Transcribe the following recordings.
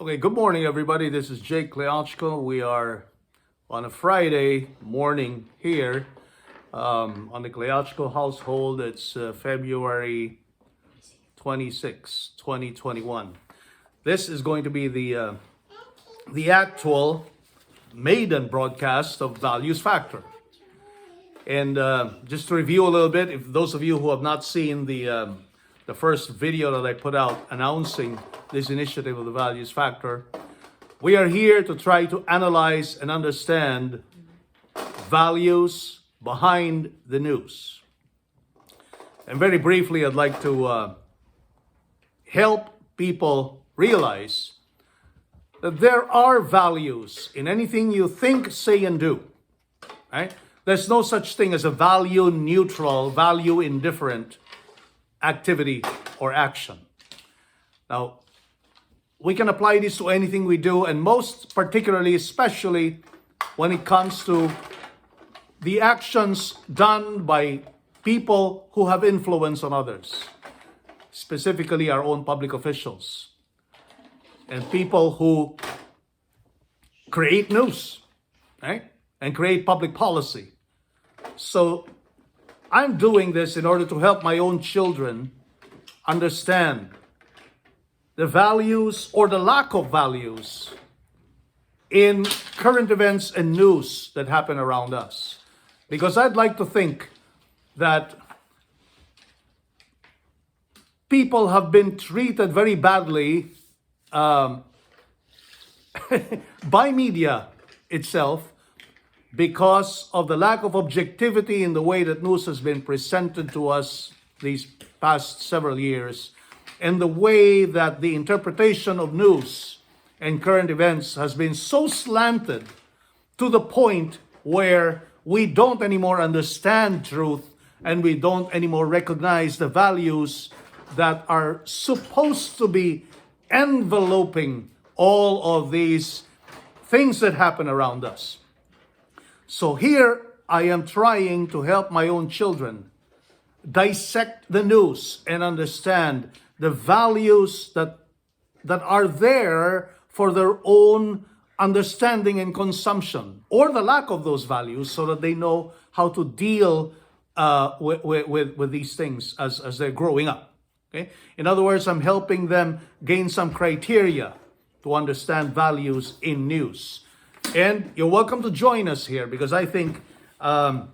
Okay, good morning, everybody. This is Jake Kleochko. We are on a Friday morning here on the Kleochko household. It's February 26, 2021. This is going to be the actual maiden broadcast of Values Factor. And just to review a little bit, if those of you who have not seen the first video that I put out announcing this initiative of the Values Factor, we are here to try to analyze and understand values behind the news. And very briefly, I'd like to help people realize that there are values in anything you think, say, and do. Right? There's no such thing as a value neutral, value indifferent activity or action. Now, we can apply this to anything we do, and most particularly, especially when it comes to the actions done by people who have influence on others, specifically our own public officials and people who create news, right? And create public policy. So I'm doing this in order to help my own children understand the values or the lack of values in current events and news that happen around us. Because I'd like to think that people have been treated very badly by media itself because of the lack of objectivity in the way that news has been presented to us these past several years, and the way that the interpretation of news and current events has been so slanted to the point where we don't anymore understand truth and we don't anymore recognize the values that are supposed to be enveloping all of these things that happen around us. So here I am trying to help my own children dissect the news and understand the values that are there for their own understanding and consumption, or the lack of those values, so that they know how to deal with these things as they're growing up. Okay? In other words, I'm helping them gain some criteria to understand values in news. And you're welcome to join us here, because I think a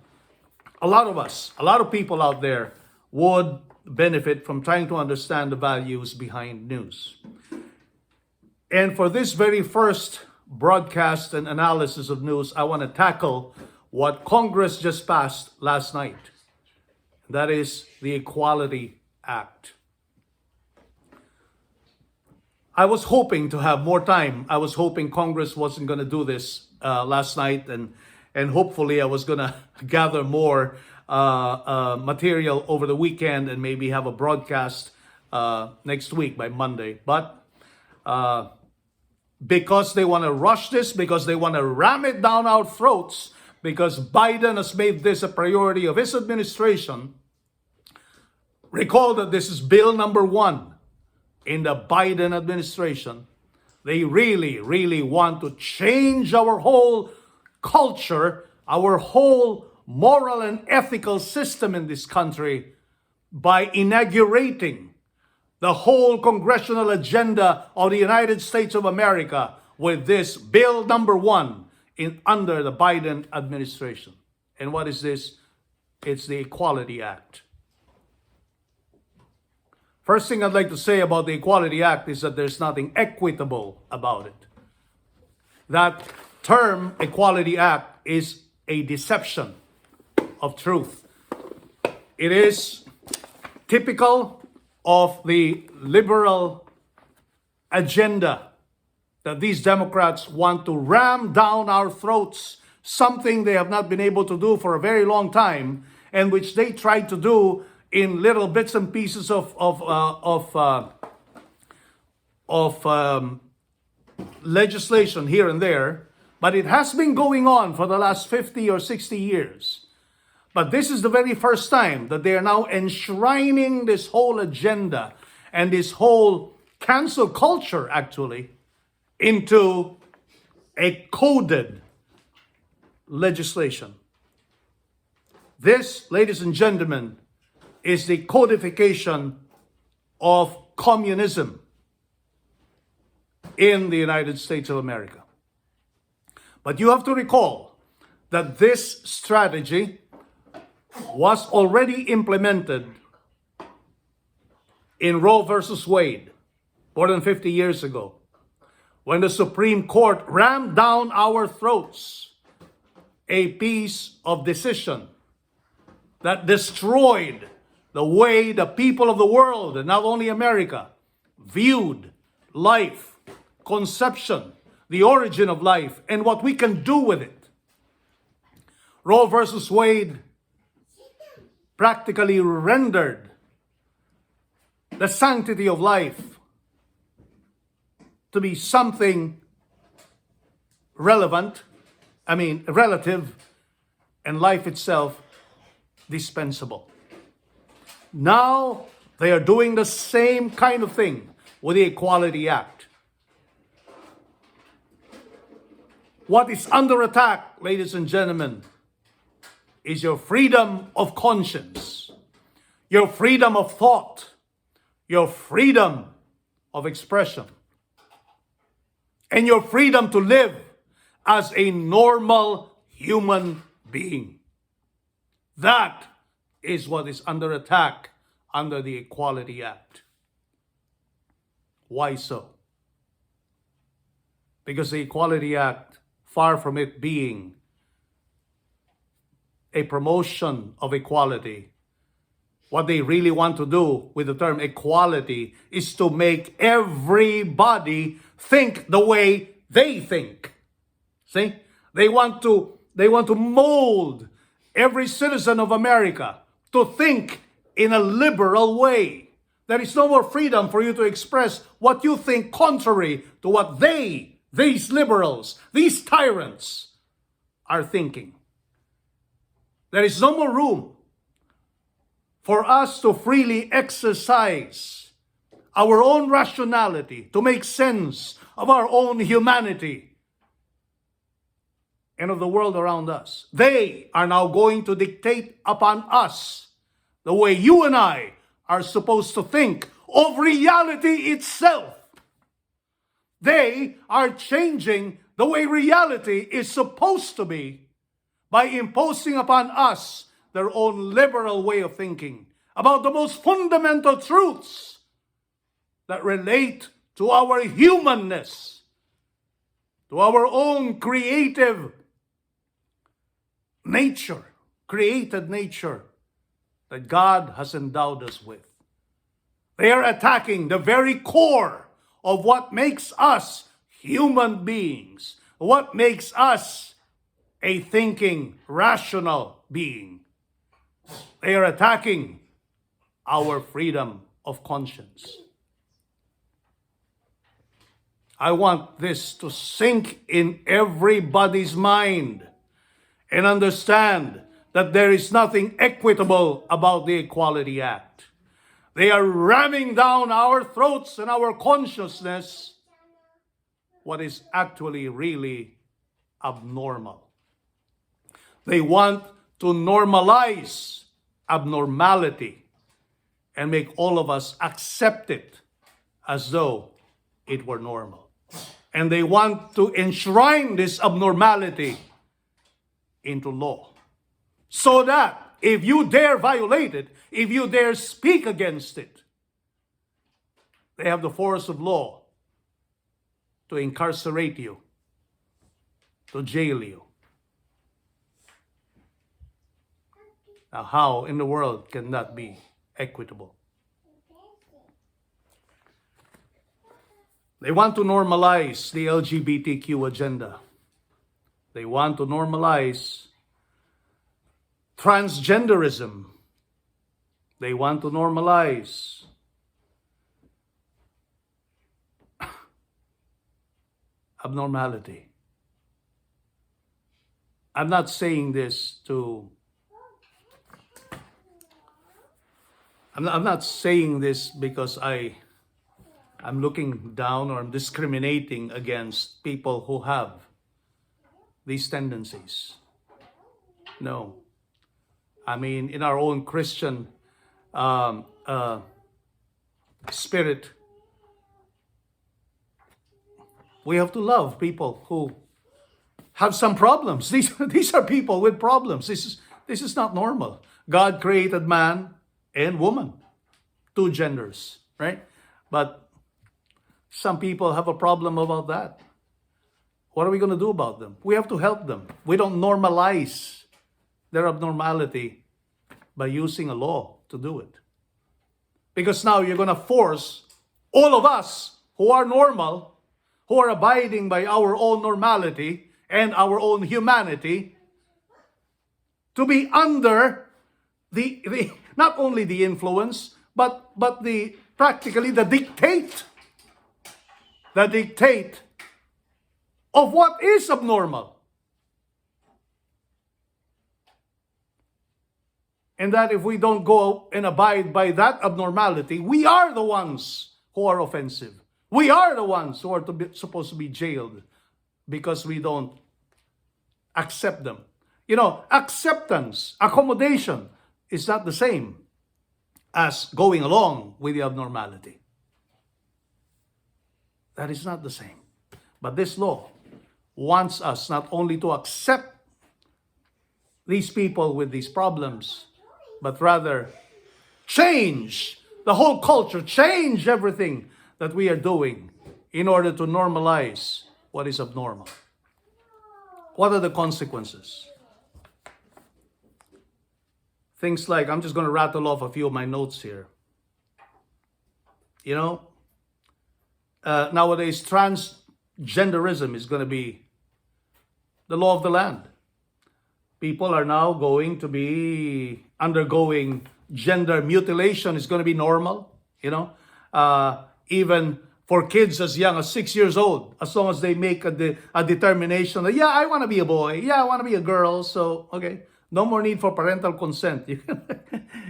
lot of people out there would benefit from trying to understand the values behind news. And for this very first broadcast and analysis of news, I want to tackle what Congress just passed last night. That is the Equality Act. I was hoping to have more time. I was hoping Congress wasn't going to do this last night, and hopefully I was going to gather more material over the weekend and maybe have a broadcast next week by Monday. But because they want to rush this, because they want to ram it down our throats, because Biden has made this a priority of his administration, recall that this is bill number 1 in the Biden administration. They really, really want to change our whole culture, our whole moral and ethical system in this country by inaugurating the whole congressional agenda of the United States of America with this bill number 1 under the Biden administration. And what is this? It's the Equality Act. First thing I'd like to say about the Equality Act is that there's nothing equitable about it. That term, Equality Act, is a deception of truth. It is typical of the liberal agenda that these Democrats want to ram down our throats, something they have not been able to do for a very long time, and which they tried to do in little bits and pieces of legislation here and there, but it has been going on for the last 50 or 60 years. But this is the very first time that they are now enshrining this whole agenda and this whole cancel culture, actually, into a coded legislation. This, ladies and gentlemen, is the codification of communism in the United States of America. But you have to recall that this strategy was already implemented in Roe versus Wade more than 50 years ago, when the Supreme Court rammed down our throats a piece of decision that destroyed the way the people of the world, and not only America, viewed life, conception, the origin of life, and what we can do with it. Roe versus Wade practically rendered the sanctity of life to be something relative, and life itself dispensable. Now they are doing the same kind of thing with the Equality Act. What is under attack, ladies and gentlemen, is your freedom of conscience, your freedom of thought, your freedom of expression, and your freedom to live as a normal human being. That is what is under attack under the Equality Act. Why so? Because the Equality Act, far from it being a promotion of equality, what they really want to do with the term equality is to make everybody think the way they think. See? They want to mold every citizen of America to think in a liberal way. There is no more freedom for you to express what you think contrary to what these liberals, these tyrants are thinking. There is no more room for us to freely exercise our own rationality, to make sense of our own humanity and of the world around us. They are now going to dictate upon us the way you and I are supposed to think of reality itself. They are changing the way reality is supposed to be by imposing upon us their own liberal way of thinking about the most fundamental truths that relate to our humanness, to our own creative nature, created nature that God has endowed us with. They are attacking the very core of what makes us human beings, what makes us a thinking, rational being. They are attacking our freedom of conscience. I want this to sink in everybody's mind and understand that there is nothing equitable about the Equality Act. They are ramming down our throats and our consciousness what is actually really abnormal. They want to normalize abnormality and make all of us accept it as though it were normal. And they want to enshrine this abnormality into law, so that if you dare violate it, if you dare speak against it, they have the force of law to incarcerate you, to jail you. Now, how in the world can that be equitable? They want to normalize the LGBTQ agenda. They want to normalize transgenderism. They want to normalize abnormality. I'm not saying this to... I'm not saying this because I I'm looking down or I'm discriminating against people who have these tendencies. No. I mean, in our own Christian um, uh, spirit, we have to love people who have some problems. These are people with problems. This is not normal. God created man and woman, two genders, right? But some people have a problem about that. What are we going to do about them? We have to help them. We don't normalize their abnormality by using a law to do it. Because now you're going to force all of us who are normal, who are abiding by our own normality and our own humanity, to be under the not only the influence, but the practically the dictate of what is abnormal. And that if we don't go and abide by that abnormality, we are the ones who are offensive. We are the ones who are supposed to be jailed because we don't accept them. You know, acceptance, accommodation is not the same as going along with the abnormality. That is not the same. But this law wants us not only to accept these people with these problems, but rather change the whole culture, change everything that we are doing in order to normalize what is abnormal. What are the consequences? Things like, I'm just going to rattle off a few of my notes here. You know, nowadays transgenderism is going to be the law of the land. People are now going to be undergoing gender mutilation. Is going to be normal, you know. Even for kids as young as 6 years old, as long as they make a determination that, yeah, I want to be a boy, yeah, I want to be a girl, so, okay, no more need for parental consent.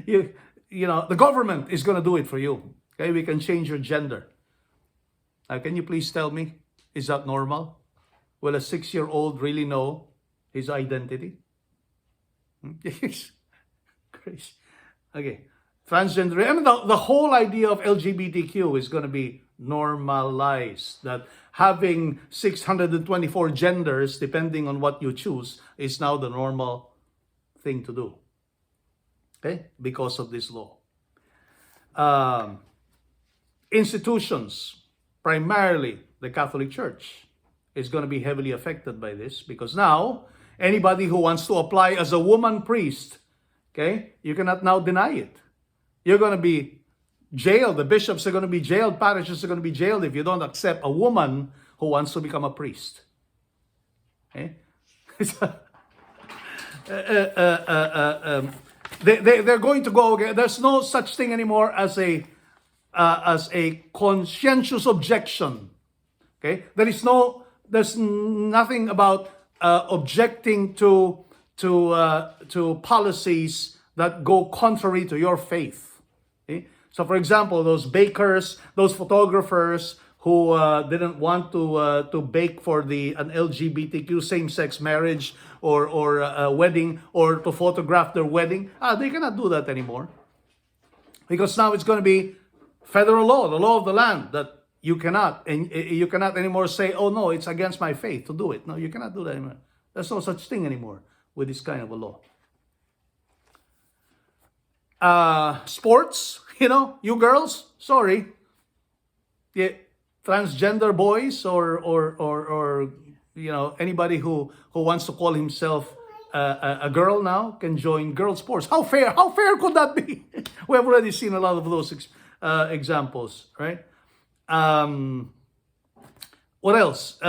You know, the government is going to do it for you. Okay, we can change your gender. Can you please tell me, is that normal? Will a 6-year-old really know his identity? Crazy. Okay. Transgender. I mean, the whole idea of LGBTQ is going to be normalized. That having 624 genders, depending on what you choose, is now the normal thing to do. Okay? Because of this law. Institutions, primarily the Catholic Church, is going to be heavily affected by this, because now anybody who wants to apply as a woman priest, okay, you cannot now deny it. You're going to be jailed. The bishops are going to be jailed. Parishes are going to be jailed if you don't accept a woman who wants to become a priest. Okay? They're going to go. Okay? There's no such thing anymore as a conscientious objection. Okay? There's nothing about objecting to policies that go contrary to your faith. Okay? So, for example, those bakers, those photographers who didn't want to bake for an LGBTQ same-sex marriage or a wedding, or to photograph their wedding, they cannot do that anymore, because now it's going to be federal law, the law of the land, that you cannot anymore say, oh no, it's against my faith to do it. No, you cannot do that anymore. There's no such thing anymore with this kind of a law. Sports, you know, you girls, sorry, yeah, transgender boys or you know, anybody who wants to call himself a girl now can join girl sports. How fair could that be? We have already seen a lot of those examples, right? What else?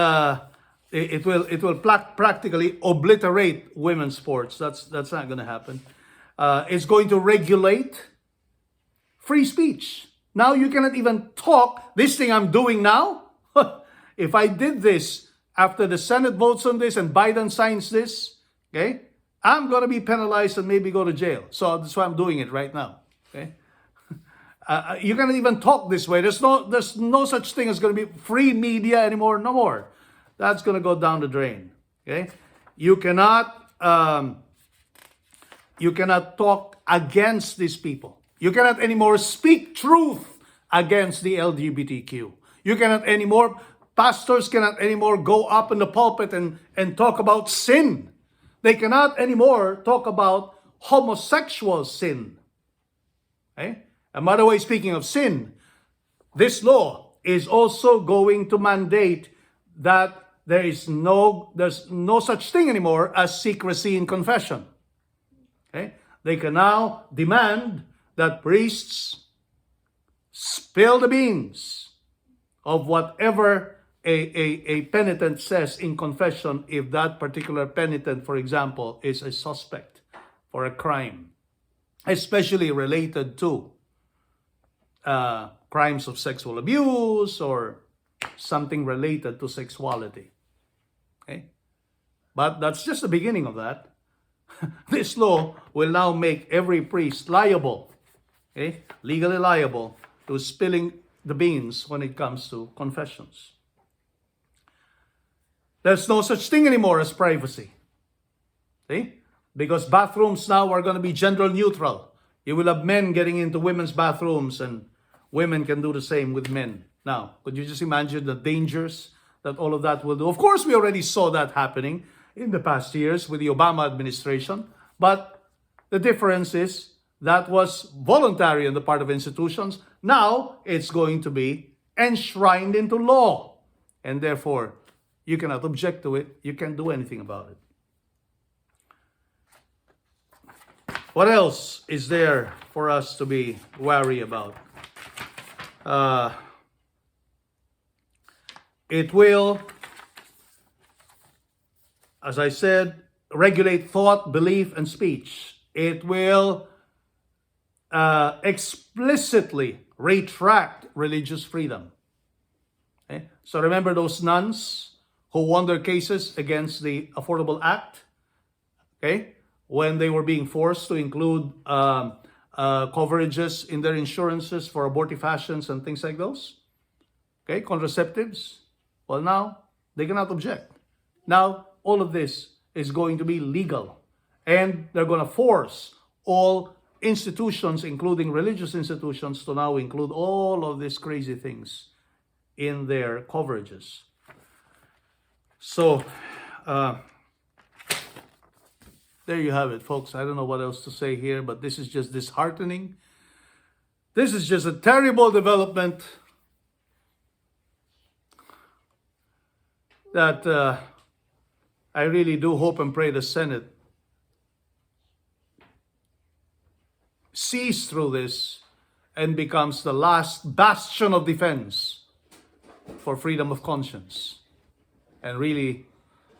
It will practically obliterate women's sports. That's not going to happen. It's going to regulate free speech. Now you cannot even talk. This thing I'm doing now, if I did this after the Senate votes on this and Biden signs this, okay, I'm going to be penalized and maybe go to jail. So that's why I'm doing it right now. Okay. You cannot even talk this way. There's no such thing as going to be free media anymore. No more. That's going to go down the drain. Okay, you cannot talk against these people. You cannot anymore speak truth against the LGBTQ. You cannot anymore. Pastors cannot anymore go up in the pulpit and talk about sin. They cannot anymore talk about homosexual sin. Okay? And by the way, speaking of sin, this law is also going to mandate that there's no such thing anymore as secrecy in confession. Okay? They can now demand that priests spill the beans of whatever a penitent says in confession if that particular penitent, for example, is a suspect for a crime, especially related to crimes of sexual abuse or something related to sexuality. Okay? But that's just the beginning of that. This law will now make every priest liable, okay, legally liable to spilling the beans when it comes to confessions. There's no such thing anymore as privacy. See? Because bathrooms now are going to be gender neutral. You will have men getting into women's bathrooms and women can do the same with men. Now, could you just imagine the dangers that all of that will do? Of course, we already saw that happening in the past years with the Obama administration. But the difference is that was voluntary on the part of institutions. Now, it's going to be enshrined into law. And therefore, you cannot object to it. You can't do anything about it. What else is there for us to be wary about? It will, as I said, regulate thought, belief, and speech. It will explicitly retract religious freedom. Okay? So remember those nuns who won their cases against the Affordable Act, okay, when they were being forced to include coverages in their insurances for abortifacients and things like those, okay, contraceptives. Well, now they cannot object. Now all of this is going to be legal, and they're going to force all institutions, including religious institutions, to now include all of these crazy things in their coverages. So, there you have it, folks. I don't know what else to say here, but this is just disheartening. This is just a terrible development that I really do hope and pray the Senate sees through this and becomes the last bastion of defense for freedom of conscience. And really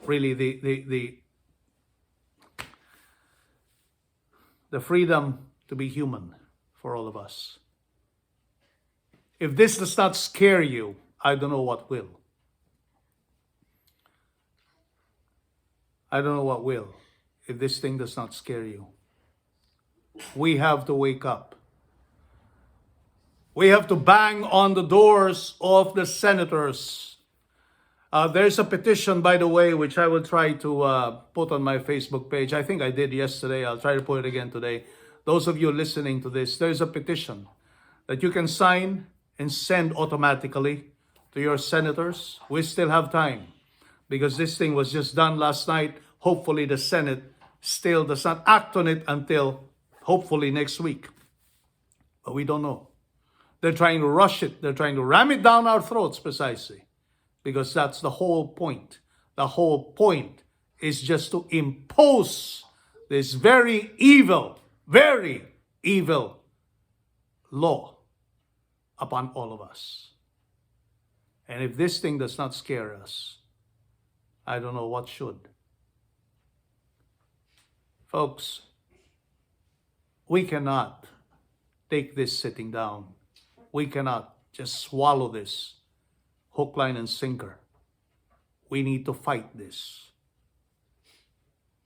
the freedom to be human for all of us. If this does not scare you, I don't know what will. I don't know what will, if this thing does not scare you. We have to wake up. We have to bang on the doors of the senators. There's a petition, by the way, which I will try to put on my Facebook page. I think I did yesterday. I'll try to put it again today. Those of you listening to this, there's a petition that you can sign and send automatically to your senators. We still have time because this thing was just done last night. Hopefully the Senate still does not act on it until hopefully next week. But we don't know. They're trying to rush it. They're trying to ram it down our throats precisely. Because that's the whole point. The whole point is just to impose this very evil law upon all of us. And if this thing does not scare us, I don't know what should. Folks, we cannot take this sitting down. We cannot just swallow this hook, line, and sinker. We need to fight this.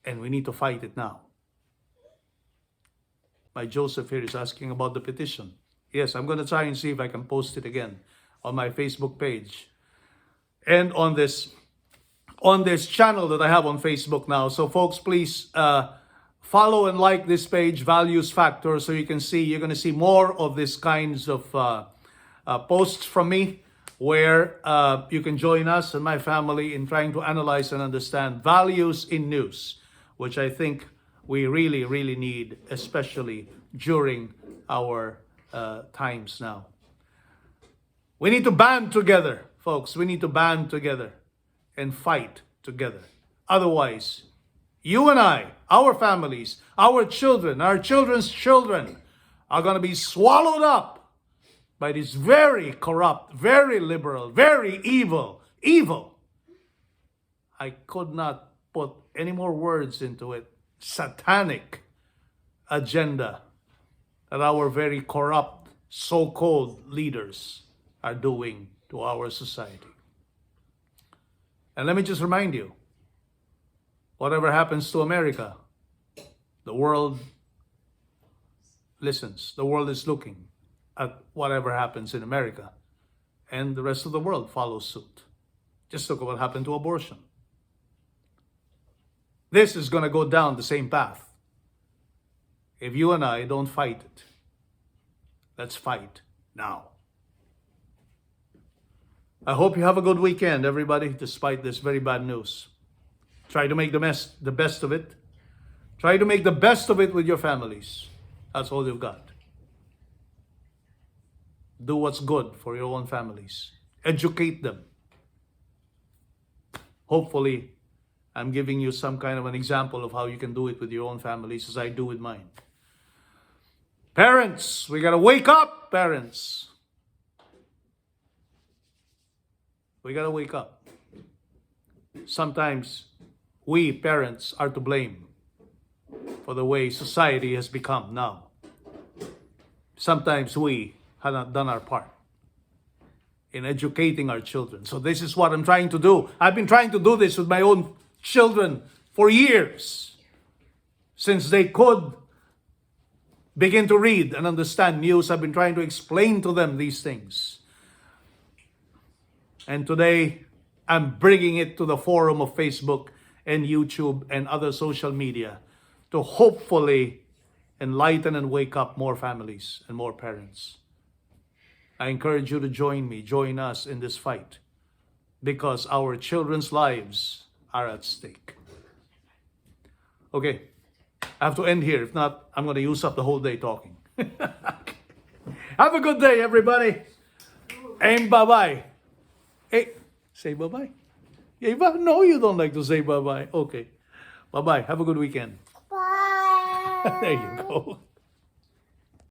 And we need to fight it now. My Joseph here is asking about the petition. Yes, I'm going to try and see if I can post it again on my Facebook page and on this channel that I have on Facebook now. So folks, please follow and like this page, Values Factor, so you're going to see more of these kinds of posts from me, where you can join us and my family in trying to analyze and understand values in news, which I think we really, really need, especially during our times now. We need to band together, folks. We need to band together and fight together. Otherwise, you and I, our families, our children, our children's children are going to be swallowed up by this very corrupt, very liberal, very evil, I could not put any more words into it, satanic agenda that our very corrupt so-called leaders are doing to our society. And let me just remind you, whatever happens to America, the world listens. The world is looking at whatever happens in America, and the rest of the world follows suit. Just look at what happened to abortion. This is going to go down the same path if you and I don't fight it. Let's fight now. I hope you have a good weekend, everybody, despite this very bad news. Try to make the best of it. Try to make the best of it with your families. That's all you've got. Do what's good for your own families. Educate them. Hopefully, I'm giving you some kind of an example of how you can do it with your own families, as I do with mine. Parents, we got to wake up, parents. We got to wake up. Sometimes we parents are to blame for the way society has become now. Sometimes we have not done our part in educating our children. So this is what I'm trying to do. I've been trying to do this with my own children for years, since they could begin to read and understand news. I've been trying to explain to them these things. And today, I'm bringing it to the forum of Facebook and YouTube and other social media to hopefully enlighten and wake up more families and more parents. I encourage you to join us in this fight, because our children's lives are at stake. Okay, I have to end here. If not, I'm going to use up the whole day talking. Have a good day, everybody. And bye-bye. Hey, say bye-bye. Eva, no, you don't like to say bye-bye. Okay. Bye-bye. Have a good weekend. Bye. There you go.